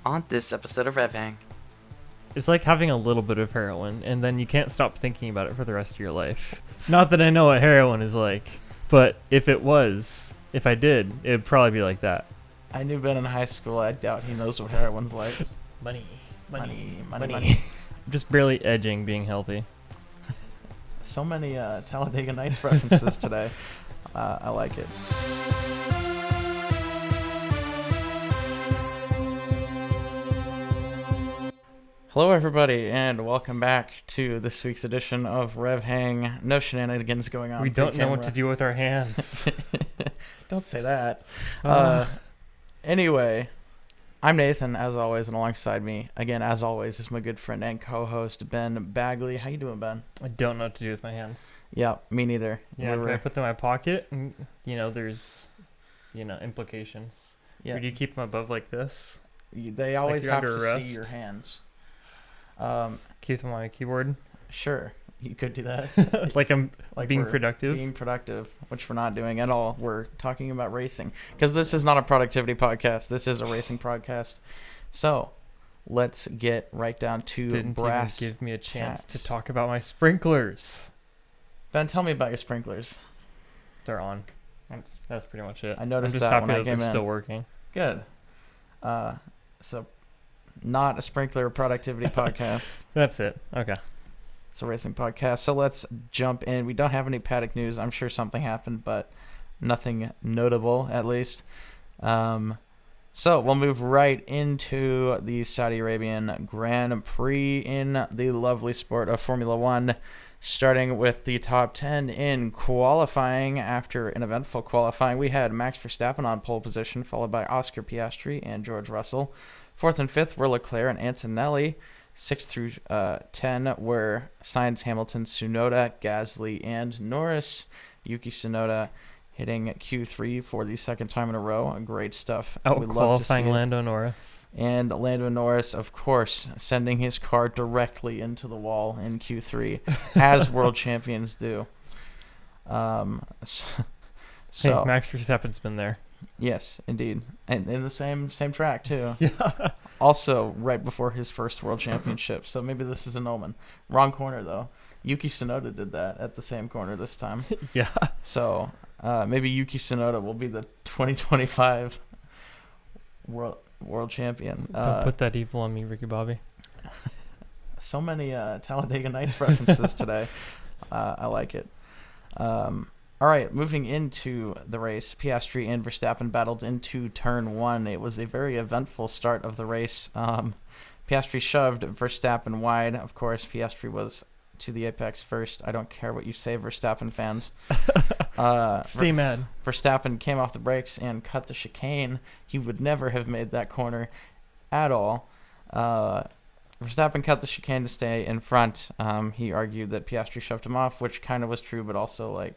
On this episode of RevHang. It's like having a little bit of heroin, and then you can't stop thinking about it for the rest of your life. Not that I know what heroin is like, but if I did, it'd probably be like that. I knew Ben in high school. I doubt he knows what heroin's like. Money. Money. Just barely edging being healthy. So many Talladega Nights references today. I like it. Hello, everybody, and welcome back to this week's edition of RevHang. No shenanigans going on. We don't know what to do with our hands. Don't say that. Anyway, I'm Nathan, as always, and alongside me, again, as always, is my good friend and co-host, Ben Bagley. How you doing, Ben? I don't know what to do with my hands. Yeah, me neither. Yeah, I put them in my pocket, and, there's, implications. Yeah. Or do you keep them above like this? They always like have to arrest? see your hands. Keep them on my keyboard? Sure, you could do that. like I'm being we're productive? Being productive, which we're not doing at all. We're talking about racing. Because this is not a productivity podcast. This is a racing podcast. So, let's get right down to Didn't brass even give me a chance tacks. to talk about my sprinklers. Ben, tell me about your sprinklers. They're on. That's pretty much it. I noticed I'm just that happy when I that came they're in. still working. Good. So, not a sprinkler productivity podcast. That's it. Okay. It's a racing podcast. So let's jump in. We don't have any paddock news. I'm sure something happened, but nothing notable, at least. So we'll move right into the Saudi Arabian Grand Prix in the lovely sport of Formula One, starting with the top 10 in qualifying. After an eventful qualifying, we had Max Verstappen on pole position, followed by Oscar Piastri and George Russell. Fourth and fifth were Leclerc and Antonelli. 6 through 10 were Sainz, Hamilton, Tsunoda, Gasly, and Norris. Yuki Tsunoda hitting Q3 for the second time in a row. Great stuff. Out qualifying Lando Norris. And Lando Norris, of course, sending his car directly into the wall in Q3, as world champions do. So hey, Max Verstappen's been there. Yes, indeed. And in the same track, too. Yeah. Also, right before his first world championship. So maybe this is an omen. Wrong corner, though. Yuki Tsunoda did that at the same corner this time. Yeah. So maybe Yuki Tsunoda will be the 2025 world champion. Don't put that evil on me, Ricky Bobby. So many Talladega Nights references today. I like it. All right, moving into the race, Piastri and Verstappen battled into turn one. It was a very eventful start of the race. Piastri shoved Verstappen wide. Of course, Piastri was to the apex first. I don't care what you say, Verstappen fans. Stay mad. Verstappen came off the brakes and cut the chicane. He would never have made that corner at all. Verstappen cut the chicane to stay in front. He argued that Piastri shoved him off, which kind of was true, but also like...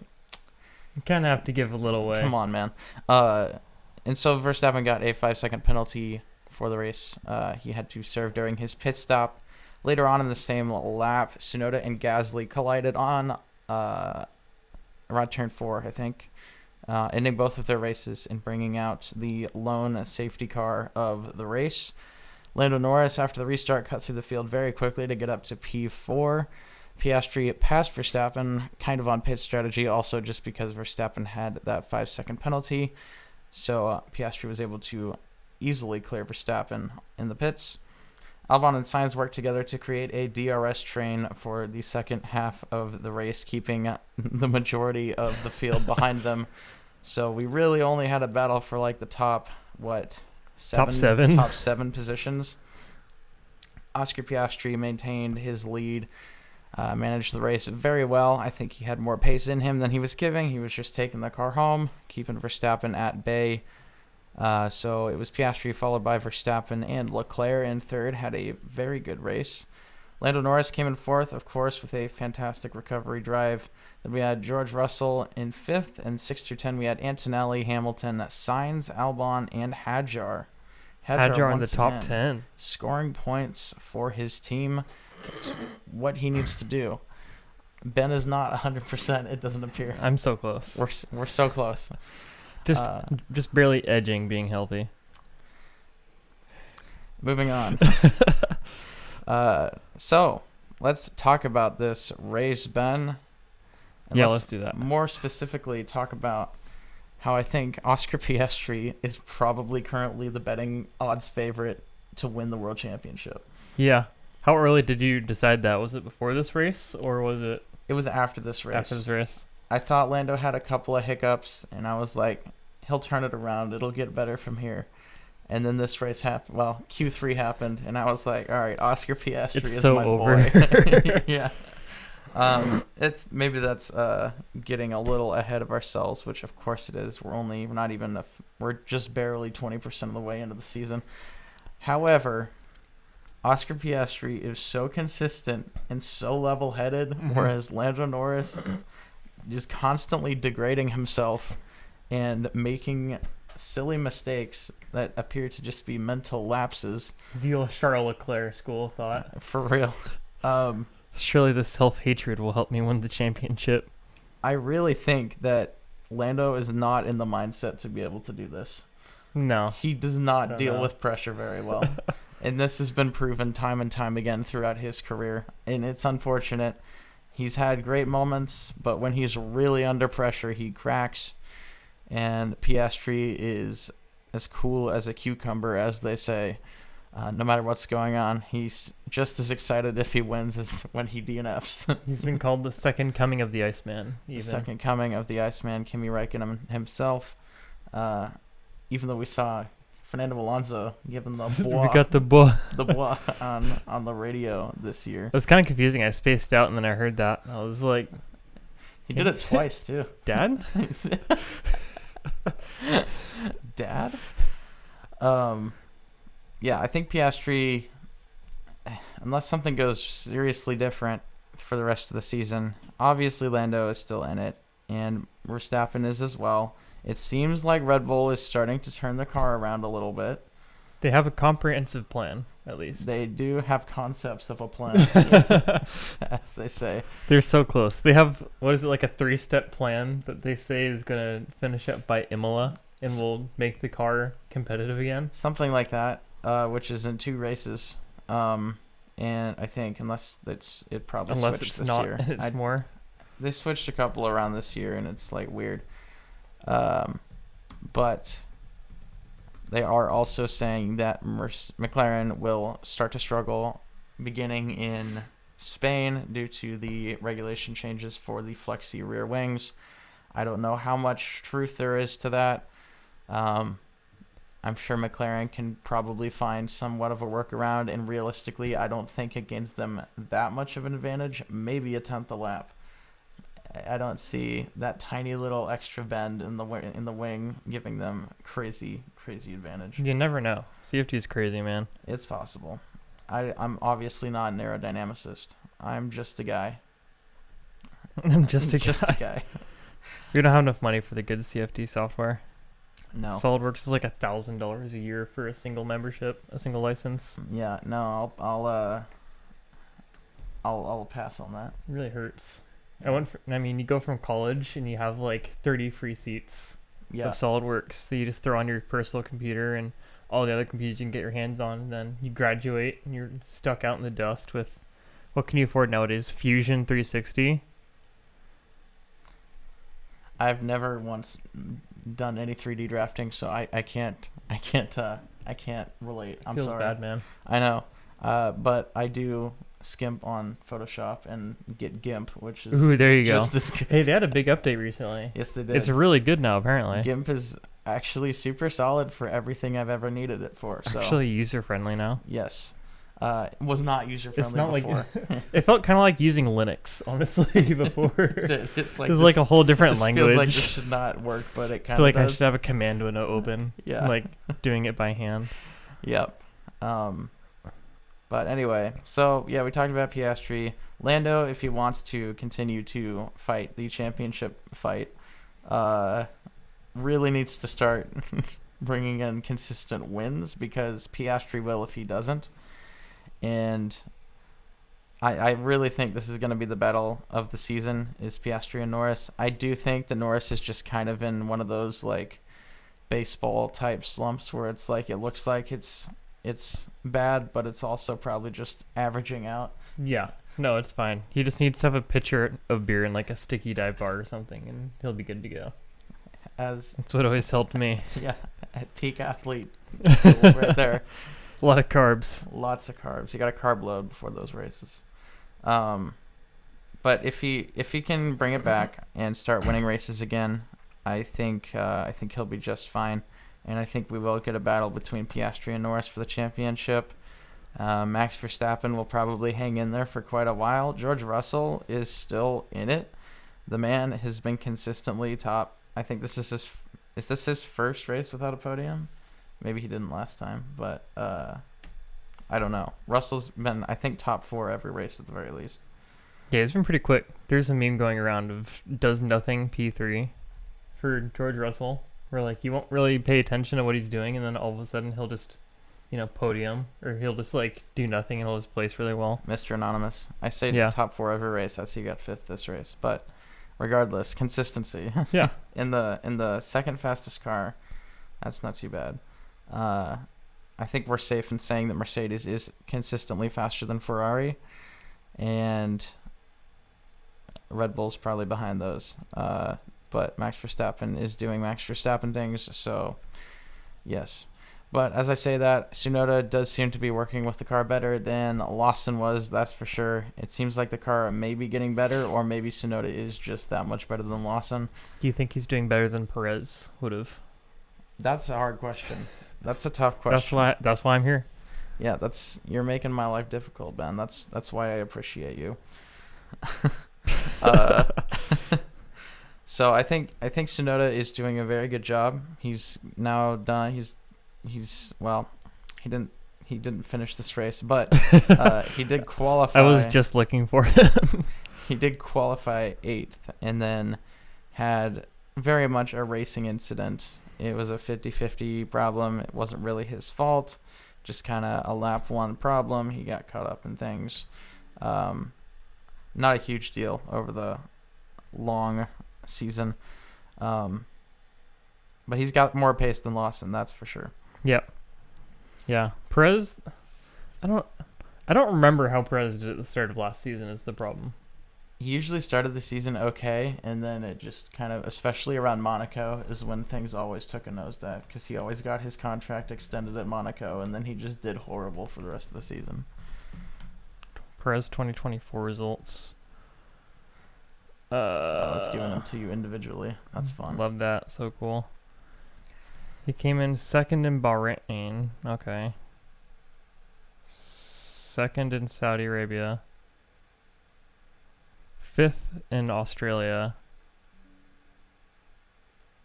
You kind of have to give a little way. Come on, man. And so Verstappen got a 5-second penalty for the race. He had to serve during his pit stop. Later on in the same lap, Tsunoda and Gasly collided on around turn 4, I think, ending both of their races and bringing out the lone safety car of the race. Lando Norris, after the restart, cut through the field very quickly to get up to P4. Piastri passed Verstappen kind of on pit strategy, also just because Verstappen had that 5-second penalty. So Piastri was able to easily clear Verstappen in the pits. Albon and Sainz worked together to create a DRS train for the second half of the race, keeping the majority of the field behind them. So we really only had a battle for like the top, Top seven. Top 7 positions. Oscar Piastri maintained his lead. Managed the race very well. I think he had more pace in him than he was giving. He was just taking the car home, keeping Verstappen at bay. So it was Piastri followed by Verstappen and Leclerc in third. Had a very good race. Lando Norris came in fourth, of course, with a fantastic recovery drive. Then we had George Russell in fifth, and 6 through 10 we had Antonelli, Hamilton, Sainz, Albon, and Hadjar. Hadjar in the top 10. Scoring points for his team. It's what he needs to do. Ben is not 100%, it doesn't appear. I'm so close. We're so close. Just barely edging being healthy. moving on. So let's talk about this race, Ben. And Yeah, let's do that. More specifically, talk about how I think Oscar Piastri is probably currently the betting odds favorite to win the world championship. Yeah. How early did you decide that? Was it before this race or was it It was after this race. after this race? I thought Lando had a couple of hiccups, and I was like, he'll turn it around. It'll get better from here. And then this race happened. Well, Q3 happened, and I was like, all right, Oscar Piastri is so my over. boy. Yeah. It's maybe that's getting a little ahead of ourselves, which of course it is. We're just barely 20% of the way into the season. However, Oscar Piastri is so consistent and so level-headed, whereas Lando Norris is constantly degrading himself and making silly mistakes that appear to just be mental lapses. The old Charles Leclerc school of thought. For real. Surely this self-hatred will help me win the championship. I really think that Lando is not in the mindset to be able to do this. No. He does not deal know. with pressure very well. And this has been proven time and time again throughout his career. And it's unfortunate. He's had great moments, but when he's really under pressure, he cracks. And Piastri is as cool as a cucumber, as they say. No matter what's going on, he's just as excited if he wins as when he DNFs. He's been called the second coming of the Iceman. The second coming of the Iceman, Kimi Räikkönen himself. Even though we saw Fernando Alonso giving the bois, We got the boy. the bois on the radio this year. It was kind of confusing. I spaced out and then I heard that. I was like, He did it twice too. Dad? Dad? Yeah, I think Piastri, unless something goes seriously different for the rest of the season, obviously Lando is still in it, and Verstappen is as well. It seems like Red Bull is starting to turn the car around a little bit. They have a comprehensive plan, at least. They do have concepts of a plan, as they say. They're so close. They have, what is it, like a 3-step plan that they say is going to finish up by Imola and will make the car competitive again? Something like that, which is in 2 races. And I think unless it probably Unless switched it's this not, year. it's more. They switched a couple around this year, and it's like weird. But they are also saying that McLaren will start to struggle beginning in Spain due to the regulation changes for the flexi rear wings. I don't know how much truth there is to that. I'm sure McLaren can probably find somewhat of a workaround, and realistically, I don't think it gains them that much of an advantage, maybe a tenth a lap. I don't see that tiny little extra bend in the wing giving them crazy advantage. You never know. CFT is crazy, man. It's possible. I'm obviously not an aerodynamicist. I'm just a guy. I'm just a guy. We don't have enough money for the good CFD software. No. SolidWorks is like $1,000 a year for a single membership, a single license. Yeah. No. I'll pass on that. It really hurts. You go from college and you have like 30 free seats Yeah. of SolidWorks that you just throw on your personal computer and all the other computers you can get your hands on, and then you graduate and you're stuck out in the dust with, what can you afford nowadays? Fusion 360? I've never once done any 3D drafting, so I can't relate. I'm Feels sorry. bad, man. I know. But I do skimp on Photoshop and get GIMP, which is Ooh, there you go. just as good. Hey, they had a big update recently. Yes, they did. It's really good now, apparently. GIMP is actually super solid for everything I've ever needed it for. So Actually user-friendly now. yes. It was not user-friendly It's not before. like it felt kind of like using Linux, honestly, before. It's like It was like a whole different this language. feels like this should not work, but it I kind feel of like I does. should have a command window open. Yeah. Like doing it by hand. Yep. But anyway, so yeah, we talked about Piastri. Lando, if he wants to continue to fight the championship fight, really needs to start bringing in consistent wins, because Piastri will if he doesn't. And I really think this is going to be the battle of the season, is Piastri and Norris. I do think that Norris is just kind of in one of those like baseball type slumps where it's like it looks like it's it's bad, but it's also probably just averaging out. Yeah. No, it's fine. He just needs to have a pitcher of beer and like a sticky dive bar or something, and he'll be good to go. That's what always helped me. Yeah, at peak athlete, right there. A lot of carbs. Lots of carbs. You got to carb load before those races. But if he can bring it back and start winning races again, I think he'll be just fine, and I think we will get a battle between Piastri and Norris for the championship. Max Verstappen will probably hang in there for quite a while. George Russell is still in it. The man has been consistently top. I think this is his first race without a podium? Maybe he didn't last time, but I don't know. Russell's been, I think, top 4 every race at the very least. Yeah, it's been pretty quick. There's a meme going around of does nothing P3 for George Russell, where like you won't really pay attention to what he's doing, and then all of a sudden he'll just, podium, or he'll just like do nothing and he'll just place really well. Mr. Anonymous. I say top 4 every race. I see you got 5th this race, but regardless, consistency. Yeah. in the second fastest car, that's not too bad. I think we're safe in saying that Mercedes is consistently faster than Ferrari, and Red Bull's probably behind those. But Max Verstappen is doing Max Verstappen things, so yes. But as I say that, Tsunoda does seem to be working with the car better than Lawson was, that's for sure. It seems like the car may be getting better, or maybe Tsunoda is just that much better than Lawson. Do you think he's doing better than Perez would have? That's a hard question. That's a tough question. That's why I'm here. Yeah, you're making my life difficult, Ben. That's why I appreciate you. So I think Tsunoda is doing a very good job. He's now done. Well, he didn't finish this race, but he did qualify. I was just looking for him. He did qualify 8th, and then had very much a racing incident. It was a 50-50 problem. It wasn't really his fault. Just kind of a lap 1 problem. He got caught up in things. Not a huge deal over the long season. But he's got more pace than Lawson, that's for sure. Yep. Yeah. Perez, I don't remember how Perez did at the start of last season is the problem. He usually started the season okay, and then it just kind of, especially around Monaco, is when things always took a nosedive, because he always got his contract extended at Monaco, and then he just did horrible for the rest of the season. Perez 2024 results. Let's give them to you individually. That's fun. Love that. So cool. He came in 2nd in Bahrain. Okay. 2nd in Saudi Arabia. 5th in Australia.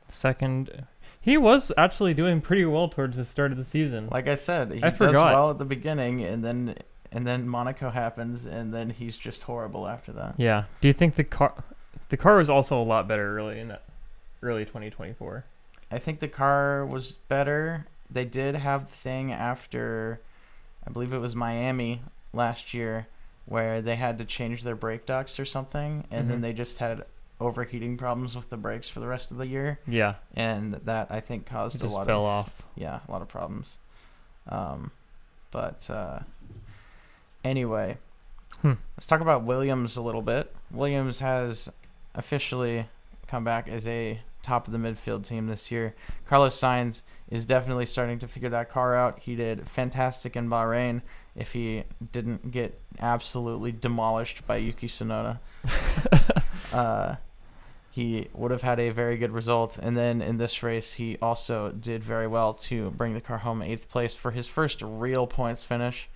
2nd. He was actually doing pretty well towards the start of the season. Like I said, he does well at the beginning, and then Monaco happens, and then he's just horrible after that. Yeah. Do you think the car was also a lot better early 2024? I think the car was better. They did have the thing after, I believe it was Miami last year, where they had to change their brake ducts or something, and then they just had overheating problems with the brakes for the rest of the year. Yeah. And that, I think, caused a lot of problems. Anyway, let's talk about Williams a little bit. Williams has officially come back as a top of the midfield team this year. Carlos Sainz is definitely starting to figure that car out. He did fantastic in Bahrain if he didn't get absolutely demolished by Yuki Tsunoda. He would have had a very good result. And then in this race, he also did very well to bring the car home 8th place for his first real points finish.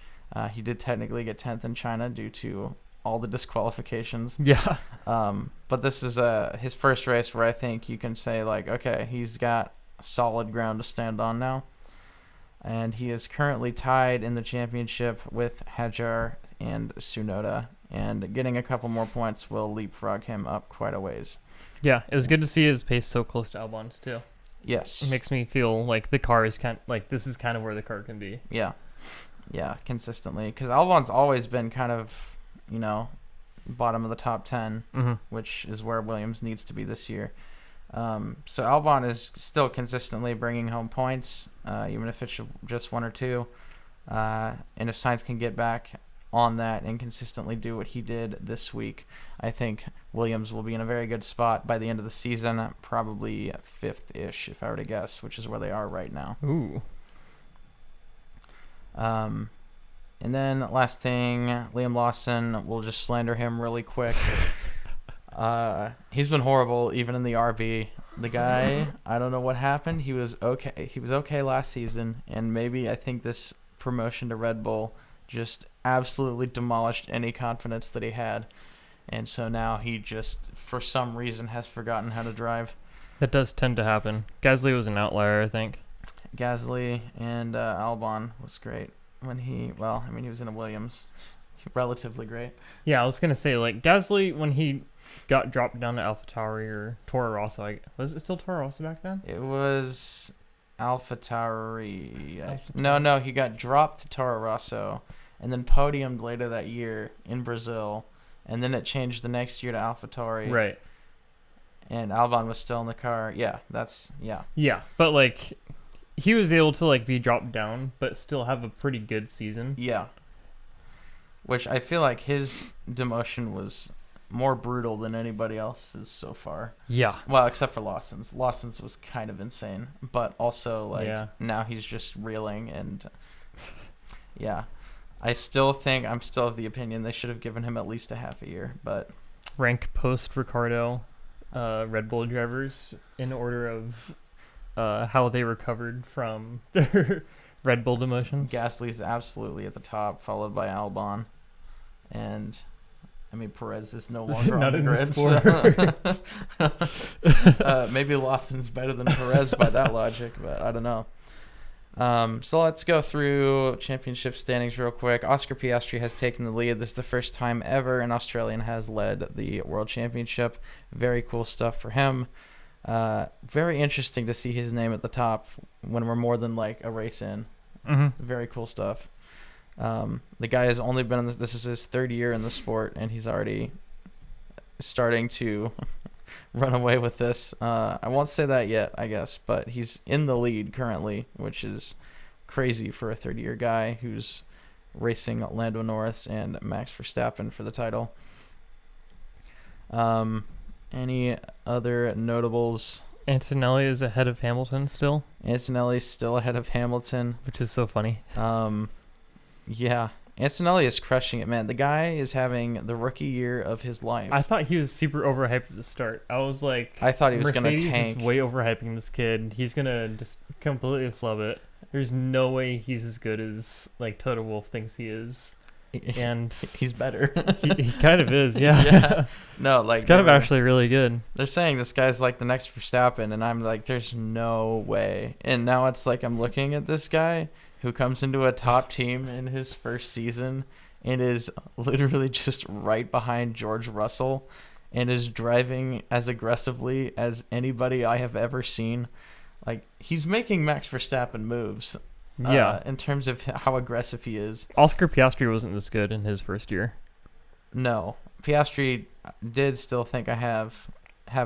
He did technically get 10th in China due to all the disqualifications. Yeah. But this is his first race where I think you can say, like, okay, he's got solid ground to stand on now. And he is currently tied in the championship with Hajar and Tsunoda. And getting a couple more points will leapfrog him up quite a ways. Yeah, it was good to see his pace so close to Albon's, too. Yes. It makes me feel like the car is this is kind of where the car can be. Yeah. Yeah, consistently. Because Albon's always been kind of, bottom of the top 10, which is where Williams needs to be this year. So Albon is still consistently bringing home points, even if it's just 1 or 2. And if Sainz can get back on that and consistently do what he did this week, I think Williams will be in a very good spot by the end of the season, probably 5th-ish if I were to guess, which is where they are right now. Ooh. And then last thing, Liam Lawson, we'll just slander him really quick. He's been horrible even in the RB. The guy, I don't know what happened. He was okay. He was okay last season, and maybe I think this promotion to Red Bull just absolutely demolished any confidence that he had. And so now he just, for some reason, has forgotten how to drive. That does tend to happen. Gasly was an outlier, I think. Gasly and Albon was great when he was in a Williams. Relatively great. Yeah, I was going to say, like, Gasly, when he got dropped down to AlphaTauri or Toro Rosso, was it still Toro Rosso back then? It was AlphaTauri. No, he got dropped to Toro Rosso and then podiumed later that year in Brazil, and then it changed the next year to AlphaTauri. Right. And Albon was still in the car. Yeah, Yeah, but, like, he was able to, like, be dropped down but still have a pretty good season. Yeah. Which I feel like his demotion was more brutal than anybody else's so far. Yeah. Well, except for Lawson's. Lawson's was kind of insane, but also now he's just reeling, and yeah. I'm still of the opinion they should have given him at least a half a year, but Rank post Ricardo Red Bull drivers in order of how they recovered from their Red Bull demotions. Gasly's absolutely at the top, followed by Albon, and Perez is no longer on the grid. So. Maybe Lawson's better than Perez by that logic, but I don't know. So let's go through championship standings real quick. Oscar Piastri has taken the lead. This is the first time ever an Australian has led the World Championship. Very cool stuff for him. Very interesting to see his name at the top when we're more than like a race in. Mm-hmm. Very cool stuff. The guy has only been in this. This is his 3rd year in the sport, and he's already starting to run away with this. I won't say that yet, I guess, but he's in the lead currently, which is crazy for a 3rd-year guy who's racing Lando Norris and Max Verstappen for the title. Any other notables? Antonelli is ahead of Hamilton still. Antonelli's still ahead of Hamilton, which is so funny. Yeah. Antonelli is crushing it, man. The guy is having the rookie year of his life. I thought he was super overhyped at the start. I was like, I thought he was going to tank. Mercedes is way overhyping this kid. He's going to just completely flub it. There's no way he's as good as like Toto Wolff thinks he is. And he's better. he kind of is, yeah. Yeah. No, like he's kind of actually really good. They're saying this guy's like the next Verstappen, and I'm like, there's no way. And now it's like I'm looking at this guy who comes into a top team in his first season and is literally just right behind George Russell and is driving as aggressively as anybody I have ever seen. Like, he's making Max Verstappen moves. Yeah. In terms of how aggressive he is. Oscar Piastri wasn't this good in his first year. No. Piastri did still think I have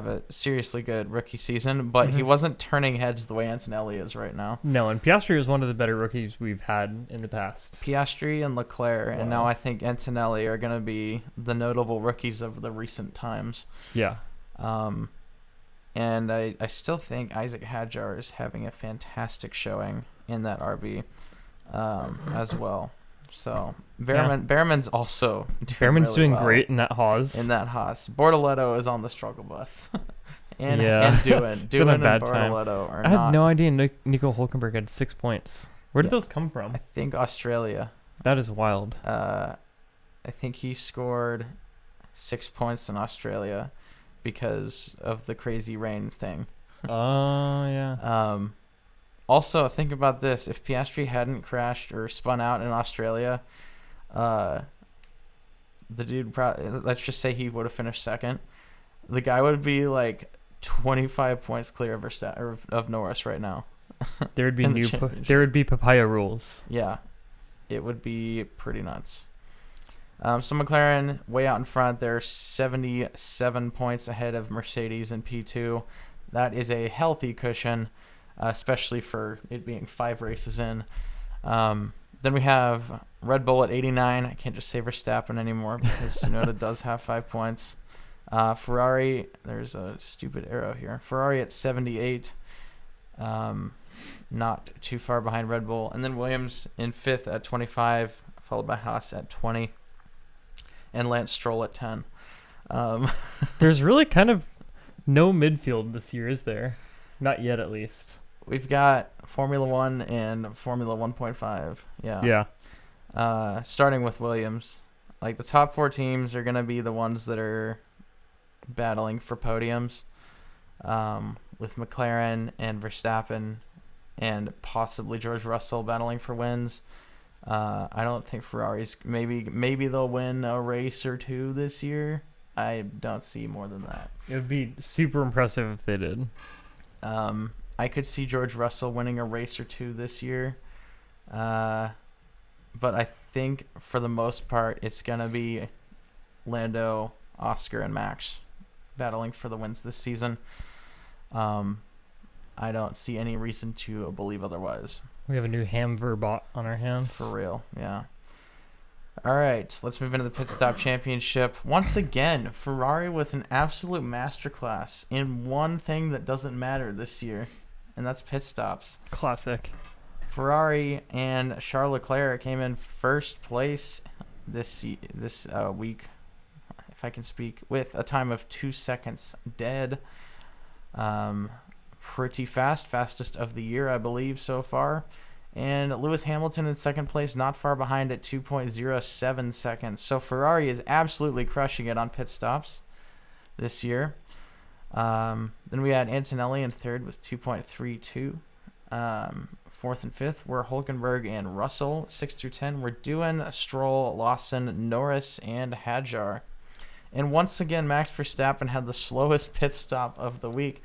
a seriously good rookie season, but he wasn't turning heads the way Antonelli is right now. No, and Piastri was one of the better rookies we've had in the past. Piastri and Leclerc, and now I think Antonelli are going to be the notable rookies of the recent times. Yeah. And I still think Isaac Hadjar is having a fantastic showing in that RB as well. So Behrman's also doing well great in that Haas. Bortoletto is on the struggle bus. and Doohan and Bortoletto are I had no idea Nico Hülkenberg had 6 points. Where did those come from? I think Australia. That is wild. I think he scored 6 points in Australia because of the crazy rain thing. Oh, yeah. Also, think about this. If Piastri hadn't crashed or spun out in Australia, the dude, let's just say he would have finished second. The guy would be like 25 points clear of Norris right now. There would be there would be papaya rules. Yeah, it would be pretty nuts. So McLaren way out in front. They're 77 points ahead of Mercedes in P2. That is a healthy cushion, especially for it being 5 races in. Then we have Red Bull at 89. I can't just say Verstappen anymore because Tsunoda does have 5 points. Ferrari, there's a stupid arrow here. Ferrari at 78. Not too far behind Red Bull. And then Williams in 5th at 25, followed by Haas at 20. And Lance Stroll at 10. There's really kind of no midfield this year, is there? Not yet, at least. We've got Formula 1 and Formula 1.5. Yeah. Starting with Williams. Like, the top 4 teams are going to be the ones that are battling for podiums, with McLaren and Verstappen and possibly George Russell battling for wins. I don't think Ferrari's maybe they'll win a race or 2 this year. I don't see more than that. It would be super impressive if they did. I could see George Russell winning a race or 2 this year. But I think for the most part it's going to be Lando, Oscar, and Max battling for the wins this season. I don't see any reason to believe otherwise. We have a new Hamver bot on our hands. For real, yeah. All right, let's move into the Pit Stop Championship. Once again, Ferrari with an absolute masterclass in one thing that doesn't matter this year, and that's pit stops. Classic. Ferrari and Charles Leclerc came in first place this week, if I can speak, with a time of 2 seconds dead. Pretty fastest of the year, I believe, so far. And Lewis Hamilton in second place, not far behind at 2.07 seconds. So Ferrari is absolutely crushing it on pit stops this year. Then we had Antonelli in third with 2.32. Fourth and fifth were Hülkenberg and Russell. 6 through 10 were Doohan, Stroll, Lawson, Norris, and Hadjar. And once again, Max Verstappen had the slowest pit stop of the week.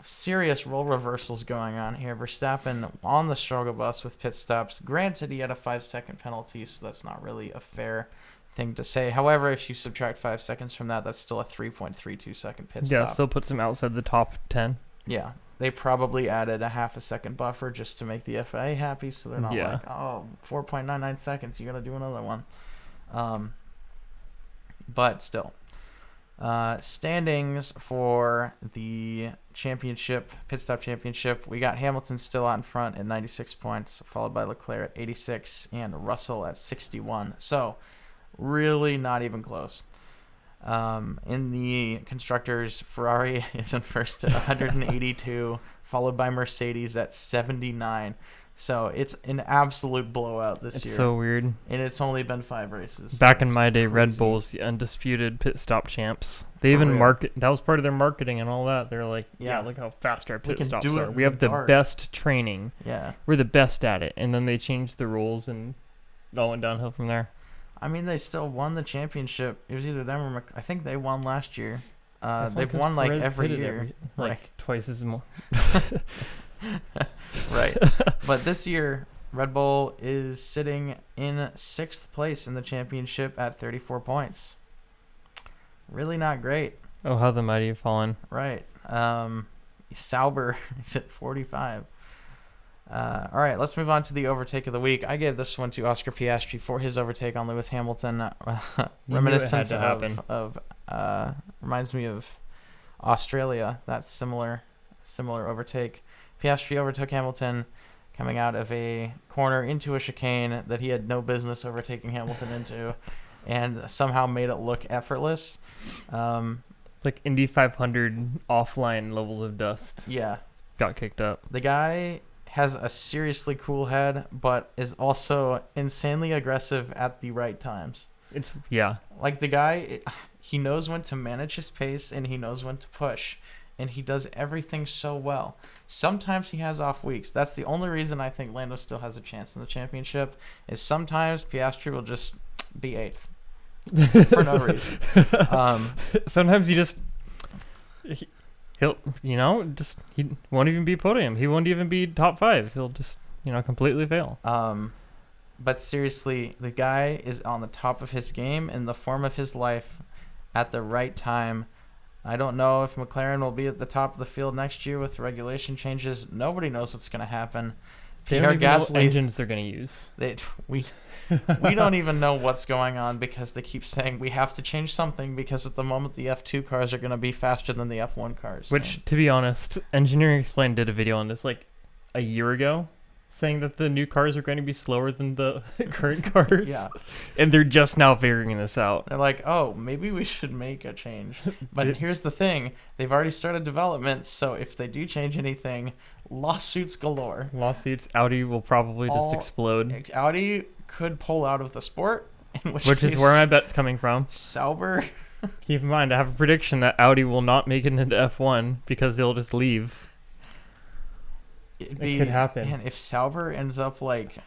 Serious role reversals going on here. Verstappen on the struggle bus with pit stops. Granted, he had a 5-second penalty, so that's not really a fair thing to say. However, if you subtract 5 seconds from that, that's still a 3.32 second pit stop. Yeah, still puts him outside the top 10. Yeah, they probably added a half a second buffer just to make the FIA happy, so they're not like, oh, 4.99 seconds, you got to do another one. But still. Standings for the championship, pit stop championship, we got Hamilton still out in front at 96 points, followed by Leclerc at 86 and Russell at 61. So really not even close. In the constructors, Ferrari is in first at 182, followed by Mercedes at 79. So it's an absolute blowout this year. It's so weird. And it's only been 5 races. Back in my day, Red Bull's the undisputed pit stop champs. They even that was part of their marketing and all that. They're like, yeah, look how fast our pit stops are. We have the best training. Yeah. We're the best at it. And then they changed the rules and it all went downhill from there. I mean, they still won the championship. It was either them or I think they won last year. They've won like every year. Twice as more. Right. But this year, Red Bull is sitting in 6th place in the championship at 34 points. Really not great. Oh, how the mighty have fallen. Right. Sauber is at 45. All right, let's move on to the overtake of the week. I gave this one to Oscar Piastri for his overtake on Lewis Hamilton. Reminiscent of reminds me of Australia, that similar overtake. Piastri overtook Hamilton coming out of a corner into a chicane that he had no business overtaking Hamilton into, and somehow made it look effortless. Like Indy 500 offline levels of dust. Yeah. Got kicked up. The guy has a seriously cool head, but is also insanely aggressive at the right times. Like the guy, he knows when to manage his pace and he knows when to push. And he does everything so well. Sometimes he has off weeks. That's the only reason I think Lando still has a chance in the championship, is sometimes Piastri will just be 8th for no reason. Sometimes he won't even be podium. He won't even be top 5. He'll just, completely fail. But seriously, the guy is on the top of his game in the form of his life at the right time. I don't know if McLaren will be at the top of the field next year with regulation changes. Nobody knows what's going to happen. They Pierre don't even know what Gasly. engines they're gonna use. We don't even know what's going on because they keep saying we have to change something because at the moment the F2 cars are going to be faster than the F1 cars. Which, to be honest, Engineering Explained did a video on this like a year ago, saying that the new cars are going to be slower than the current cars. Yeah. And they're just now figuring this out. They're like, oh, maybe we should make a change. But here's the thing. They've already started development, so if they do change anything, lawsuits galore. Lawsuits, Audi will probably just explode. Audi could pull out of the sport, which is where my bet's coming from. Sauber. Keep in mind, I have a prediction that Audi will not make it into F1 because they'll just leave. It could happen. Man, if Sauber ends up like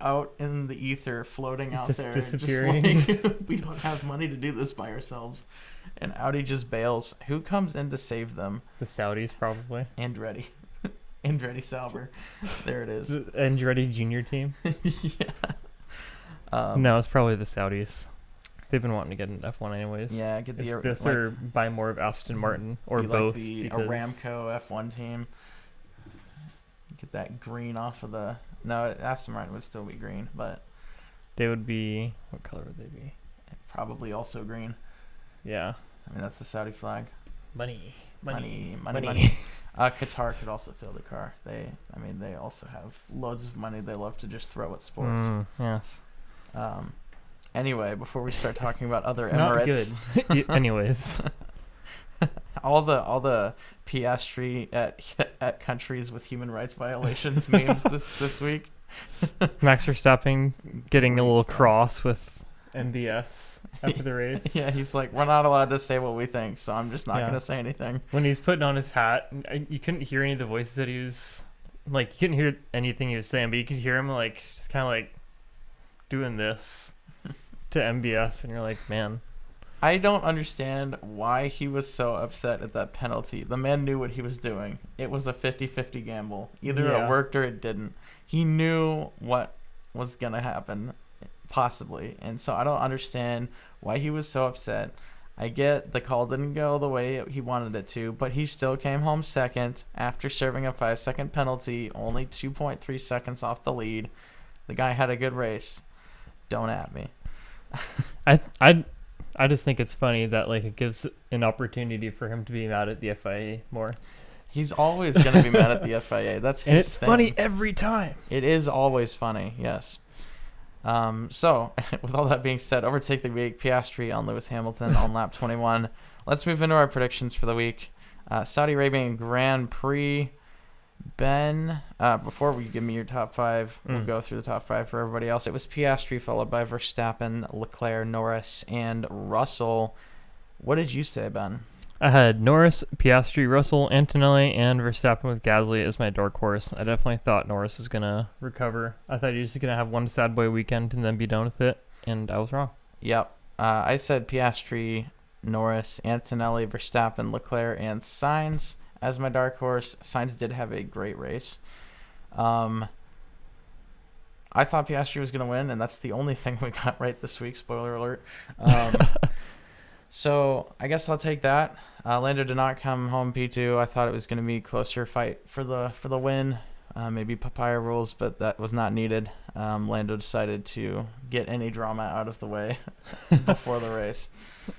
out in the ether, floating out just there, disappearing. just like, we don't have money to do this by ourselves, and Audi just bails, who comes in to save them? The Saudis, probably. Andretti. Andretti Sauber. There it is. The Andretti Junior team? Yeah. No, it's probably the Saudis. They've been wanting to get into F1 anyways. Yeah, get the this or buy more of Aston Martin or both. Like the Aramco F1 team. Get that green off of the. No, Aston Martin would still be green, but they would be. What color would they be? Probably also green. Yeah. I mean, that's the Saudi flag. Money. Qatar could also fill the car. They also have loads of money they love to just throw at sports. Yes. Anyway, before we start talking about other it's Emirates, not good. Anyways, all the Piastri at countries with human rights violations memes this week. Max Verstappen getting a little cross with MBS after the race. Yeah, he's like, we're not allowed to say what we think, so I'm just not gonna say anything. When he's putting on his hat, you couldn't hear any of the voices that he was like. You couldn't hear anything he was saying, but you could hear him like just kind of like doing this to MBS, and you're like, man. I don't understand why he was so upset at that penalty. The man knew what he was doing. It was a 50-50 gamble. Either it worked or it didn't. He knew what was going to happen, possibly. And so I don't understand why he was so upset. I get the call didn't go the way he wanted it to, but he still came home second after serving a 5-second penalty, only 2.3 seconds off the lead. The guy had a good race. Don't at me. I just think it's funny that like it gives an opportunity for him to be mad at the FIA more. He's always going to be mad at the FIA. That's his and it's thing. Funny every time. It is always funny, yes. So, with all that being said, overtake the week, Piastri on Lewis Hamilton on lap 21. Let's move into our predictions for the week. Saudi Arabian Grand Prix. Ben, before we give me your top five, we'll go through the top five for everybody else. It was Piastri followed by Verstappen, Leclerc, Norris, and Russell. What did you say, Ben? I had Norris, Piastri, Russell, Antonelli, and Verstappen with Gasly as my dark horse. I definitely thought Norris was going to recover. I thought he was going to have one sad boy weekend and then be done with it, and I was wrong. Yep. I said Piastri, Norris, Antonelli, Verstappen, Leclerc, and Sainz as my dark horse. Sainz did have a great race. I thought Piastri was going to win, and that's the only thing we got right this week. Spoiler alert. So I guess I'll take that. Lando did not come home P2. I thought it was going to be a closer fight for the win. Maybe papaya rules, but that was not needed. Lando decided to get any drama out of the way before the race.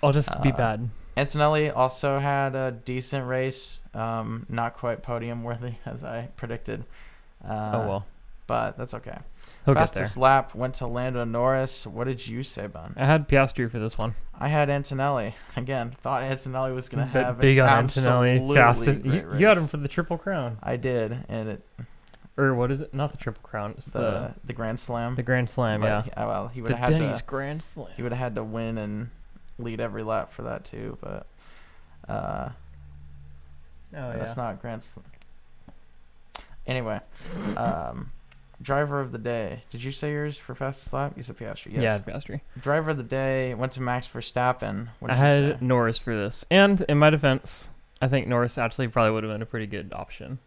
I'll just be bad. Antonelli also had a decent race. Not quite podium worthy as I predicted. Oh well. But that's okay. He'll Fastest lap went to Lando Norris. What did you say, Ben? I had Piastri for this one. I had Antonelli. Again, thought Antonelli was going to have big an on absolutely Antonelli. Fastest. great race. You had him for the Triple Crown. I did, and it. Or what is it? Not the Triple Crown. It's the Grand Slam. The Grand Slam, but yeah. He would have had Denny's Grand Slam. He would have had to win and lead every lap for that too, but. That's not Grand Slam. Anyway, driver of the day. Did you say yours for fastest lap? You said Piastri. Yes. Yeah, Piastri. Driver of the day went to Max Verstappen. What did I had Norris for this. And in my defense, I think Norris actually probably would have been a pretty good option.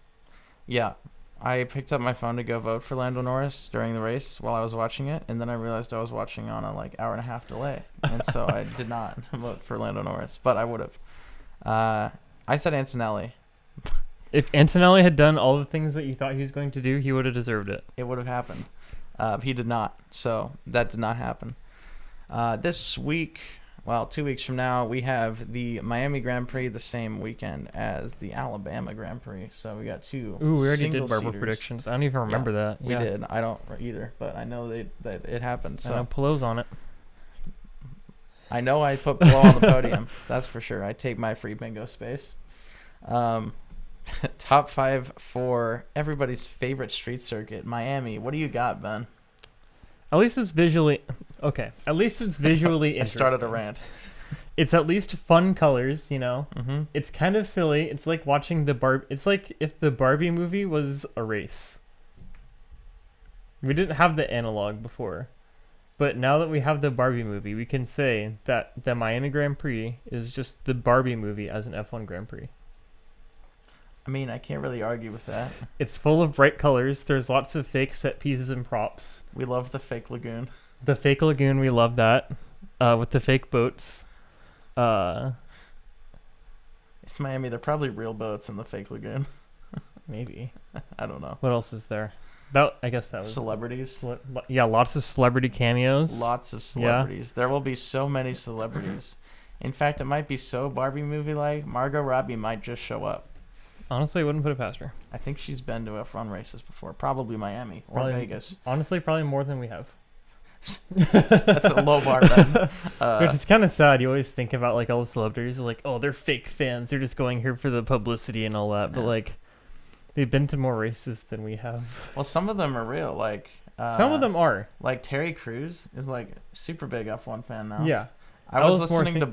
Yeah. I picked up my phone to go vote for Lando Norris during the race while I was watching it, and then I realized I was watching on a hour and a half delay, and so I did not vote for Lando Norris, but I would have. I said Antonelli. If Antonelli had done all the things that you thought he was going to do, he would have deserved it. It would have happened. He did not, so that did not happen. This week, well, 2 weeks from now, we have the Miami Grand Prix the same weekend as the Alabama Grand Prix. So we got two. Ooh, we already did Barber single-seaters. predictions. I don't even remember that. We did. I don't either, but I know that it happened. I So know Pelot's on it. I know I put Blow on the podium. That's for sure. I take my free bingo space. Top 5 for everybody's favorite street circuit, Miami. What do you got, Ben? At least it's visually okay. At least it's visually I interesting. started a rant. It's at least fun colors, you know. Mm-hmm. It's kind of silly. It's like watching It's like if the Barbie movie was a race. We didn't have the analog before, but now that we have the Barbie movie, we can say that the Miami Grand Prix is just the Barbie movie as an F1 Grand Prix. I mean, I can't really argue with that. It's full of bright colors. There's lots of fake set pieces and props. We love the fake lagoon. The fake lagoon, we love that. With the fake boats. It's Miami. They're probably real boats in the fake lagoon. Maybe. I don't know. What else is there? I guess that was Celebrities. Yeah, lots of celebrity cameos. Lots of celebrities. Yeah. There will be so many celebrities. In fact, it might be so Barbie movie-like. Margot Robbie might just show up. Honestly, I wouldn't put it past her. I think she's been to F1 races before. Probably Miami or Probably, Vegas. Honestly, probably more than we have. That's a low bar, Ben. Which is kind of sad. You always think about like all the celebrities, like, oh, they're fake fans. They're just going here for the publicity and all that. Yeah. But like, they've been to more races than we have. Well, some of them are real. Like some of them are. Like Terry Crews is like super big F1 fan now. Yeah. I was listening to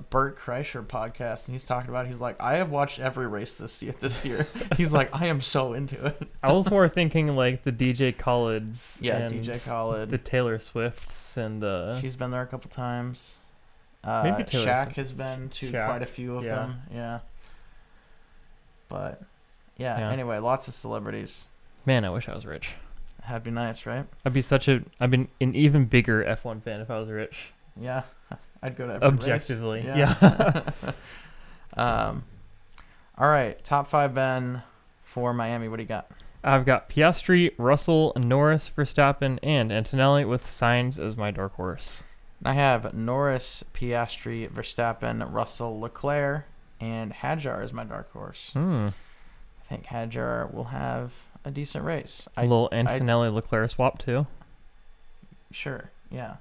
Bert Kreischer podcast, and he's talking about. He's like, I have watched every race this year. He's like, I am so into it. I was more thinking like the DJ Khaled's. Yeah, and DJ Khaled. The Taylor Swifts and the. She's been there a couple times. Maybe Taylor Shaq Swift. has been to quite a few of them. Yeah. But yeah. Anyway, lots of celebrities. Man, I wish I was rich. That'd be nice, right? I'd be an even bigger F1 fan if I was rich. Yeah. I'd go to every objectively. race. Yeah. All right, top 5, Ben, for Miami. What do you got? I've got Piastri, Russell, Norris, Verstappen, and Antonelli with Sainz as my dark horse. I have Norris, Piastri, Verstappen, Russell, Leclerc, and Hadjar as my dark horse. I think Hadjar will have a decent race. A little Antonelli Leclerc swap too. Sure, yeah.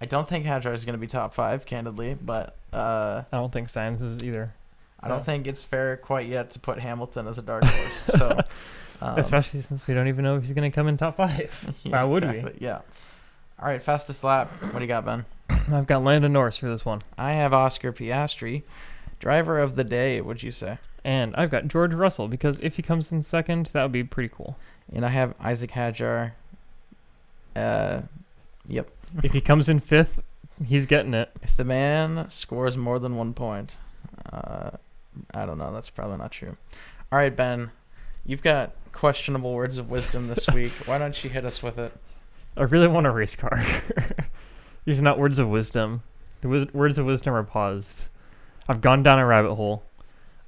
I don't think Hadjar is going to be top 5, candidly, but I don't think Sainz is either. I don't think it's fair quite yet to put Hamilton as a dark horse. So, especially since we don't even know if he's going to come in top 5. Yeah, Why would exactly. We? Yeah. All right, fastest lap. What do you got, Ben? I've got Lando Norris for this one. I have Oscar Piastri, driver of the day. Would you say? And I've got George Russell because if he comes in second, that would be pretty cool. And I have Isaac Hadjar. Yep. If he comes in 5th, he's getting it. If the man scores more than 1 point, I don't know. That's probably not true. All right, Ben, you've got questionable words of wisdom this week. Why don't you hit us with it? I really want a race car. These are not words of wisdom. The words of wisdom are paused. I've gone down a rabbit hole.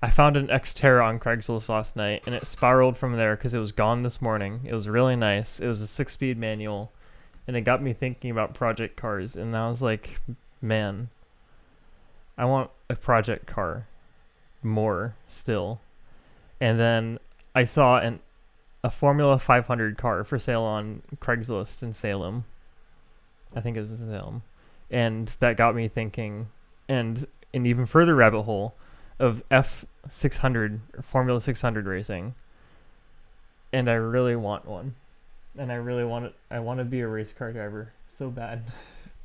I found an Xterra on Craigslist last night, and it spiraled from there because it was gone this morning. It was really nice. It was a 6-speed manual. And it got me thinking about project cars. And I was like, man, I want a project car more still. And then I saw a Formula 500 car for sale on Craigslist in Salem. I think it was in Salem. And that got me thinking. And an even further rabbit hole of F600, Formula 600 racing. And I really want one. And I really want it. I want to be a race car driver so bad.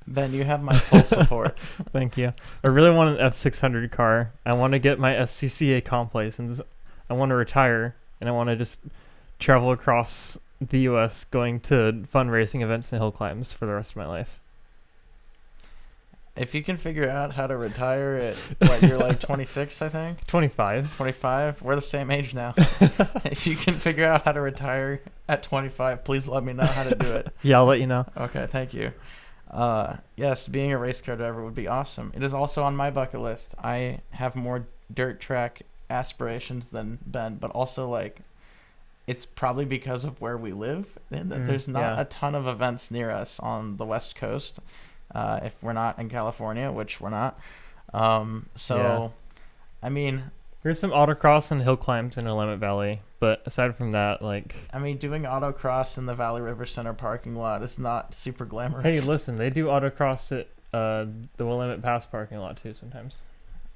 Ben, you have my full support. Thank you. I really want an F600 car. I want to get my SCCA comp license. I want to retire, and I want to just travel across the U.S. going to fun racing events and hill climbs for the rest of my life. If you can figure out how to retire at, you're like 26, I think? 25. 25? We're the same age now. If you can figure out how to retire at 25, please let me know how to do it. Yeah, I'll let you know. Okay, thank you. Yes, being a race car driver would be awesome. It is also on my bucket list. I have more dirt track aspirations than Ben, but also like it's probably because of where we live and that there's not a ton of events near us on the West Coast. If we're not in California, which we're not. I mean, there's some autocross and hill climbs in Willamette Valley, but aside from that, like, I mean, doing autocross in the Valley River Center parking lot is not super glamorous. hey, listen, they do autocross at the Willamette Pass parking lot too sometimes.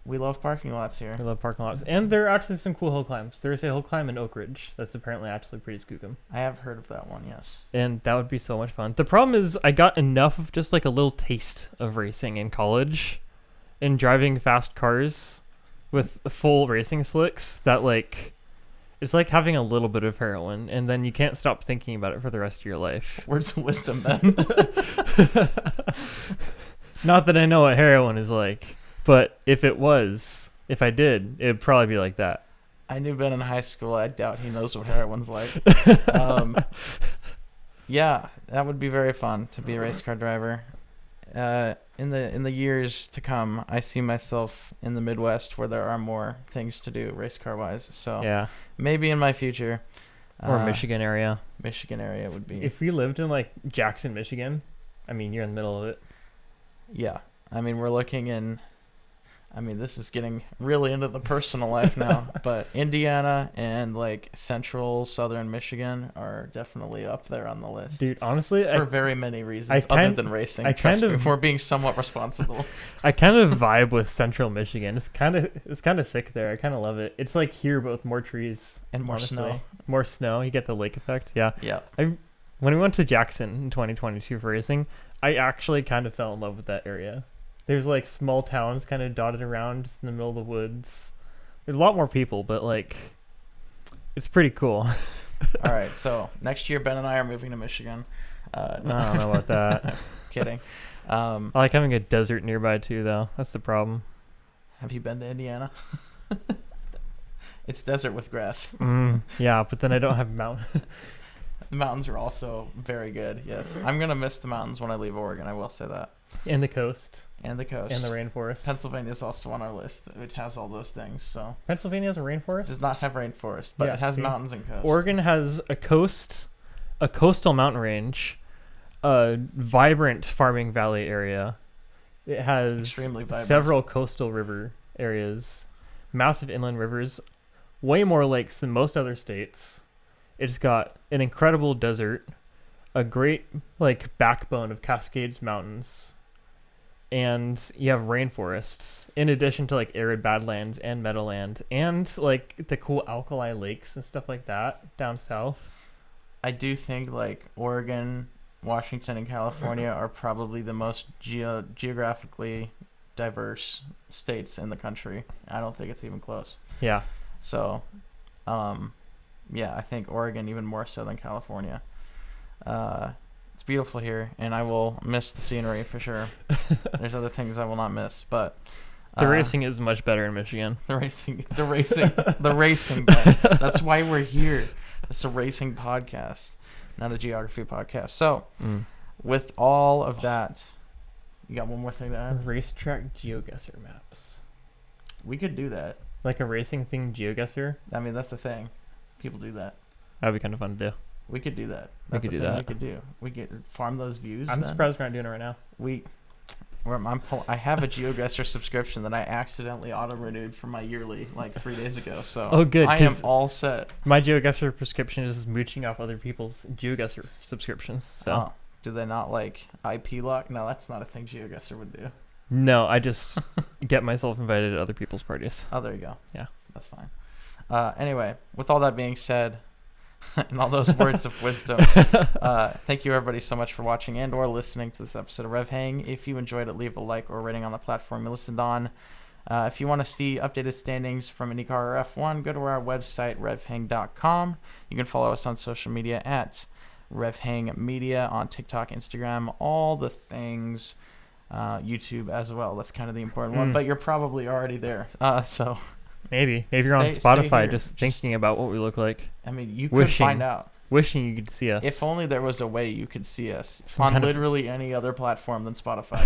We love parking lots here. We love parking lots, and there are actually some cool hill climbs. There's a hill climb in Oak Ridge that's apparently actually pretty skookum. I have heard of that one, yes. And that would be so much fun. The problem is I got enough of just like a little taste of racing in college and driving fast cars with full racing slicks that like it's like having a little bit of heroin and then you can't stop thinking about it for the rest of your life. Words of wisdom, Ben. Not that I know what heroin is like, but if I did, it'd probably be like that. I knew Ben in high school. I doubt he knows what heroin's like. Yeah, that would be very fun to be a race car driver. In the years to come, I see myself in the Midwest where there are more things to do race car wise. So yeah, maybe in my future. Or Michigan area. Michigan area would be. If we lived in like Jackson, Michigan, I mean, you're in the middle of it. Yeah. I mean, we're looking in, I mean, this is getting really into the personal life now, but Indiana and like central southern Michigan are definitely up there on the list. Dude, honestly, for very many reasons other than racing. If we're being somewhat responsible. I kind of vibe with central Michigan. It's kind of sick there. I kind of love it. It's like here, but with more trees and more snow. More snow. You get the lake effect. Yeah. Yeah. When we went to Jackson in 2022 for racing, I actually kind of fell in love with that area. There's like small towns kind of dotted around just in the middle of the woods. There's a lot more people, but like it's pretty cool. All right, so next year Ben and I are moving to Michigan. I don't know about that. Kidding. I like having a desert nearby too, though. That's the problem. Have you been to Indiana? It's desert with grass. Yeah, but then I don't have mountains. The mountains are also very good, yes. I'm going to miss the mountains when I leave Oregon, I will say that. And the coast. And the coast. And the rainforest. Pennsylvania is also on our list, which has all those things. So Pennsylvania has a rainforest? It does not have rainforest, but it has mountains and coast. Oregon has a coast, a coastal mountain range, a vibrant farming valley area. It has extremely vibrant. Several coastal river areas, massive inland rivers, way more lakes than most other states. It's got an incredible desert, a great like backbone of Cascades Mountains, and you have rainforests in addition to like arid badlands and meadowland and like the cool alkali lakes and stuff like that down south. I do think like Oregon, Washington, and California are probably the most geographically diverse states in the country. I don't think it's even close. Yeah. So, yeah, I think Oregon even more so than California. It's beautiful here, and I will miss the scenery for sure. There's other things I will not miss, but the racing is much better in Michigan. The racing. That's why we're here. It's a racing podcast, not a geography podcast. So, with all of that, you got one more thing to add? Racetrack geoguesser maps. We could do that. Like a racing thing geoguesser? I mean, that's the thing. People do that. That'd be kind of fun to do. We could do that. We could do that. We could do. We could farm those views. I'm surprised we're not doing it right now. I have a GeoGuessr subscription that I accidentally auto-renewed for my yearly like 3 days ago. So oh, good. I am all set. My GeoGuessr prescription is mooching off other people's GeoGuessr subscriptions. So do they not like IP lock? No, that's not a thing GeoGuessr would do. No, I just get myself invited to other people's parties. Oh, there you go. Yeah, that's fine. Anyway, with all that being said, and all those words of wisdom, thank you everybody so much for watching and or listening to this episode of RevHang. If you enjoyed it, leave a like or a rating on the platform you listened on. If you want to see updated standings from IndyCar or F1, go to our website, revhang.com. You can follow us on social media at RevHang Media on TikTok, Instagram, all the things, YouTube as well. That's kind of the important one, but you're probably already there. So maybe you're on Spotify just thinking about what we look like. I mean, you could find out. Wishing you could see us. If only there was a way you could see us on literally any other platform than Spotify.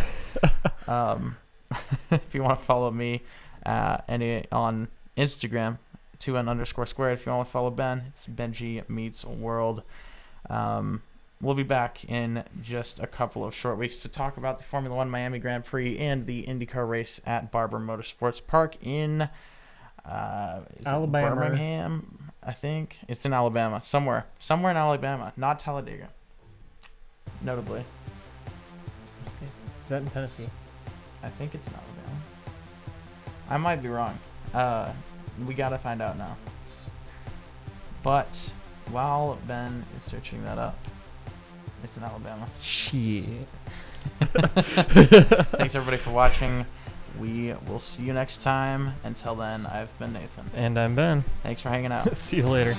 If you want to follow me on Instagram, 2n_squared. If you want to follow Ben, it's Benji Meets World. We'll be back in just a couple of short weeks to talk about the Formula One Miami Grand Prix and the IndyCar race at Barber Motorsports Park in Alabama. Birmingham, I think. It's in Alabama. Somewhere in Alabama, not Talladega. Notably. Let's see. Is that in Tennessee? I think it's in Alabama. I might be wrong. We gotta find out now. But while Ben is searching that up, it's in Alabama. Shit. Thanks everybody for watching. We will see you next time. Until then, I've been Nathan. And I'm Ben. Thanks for hanging out. See you later.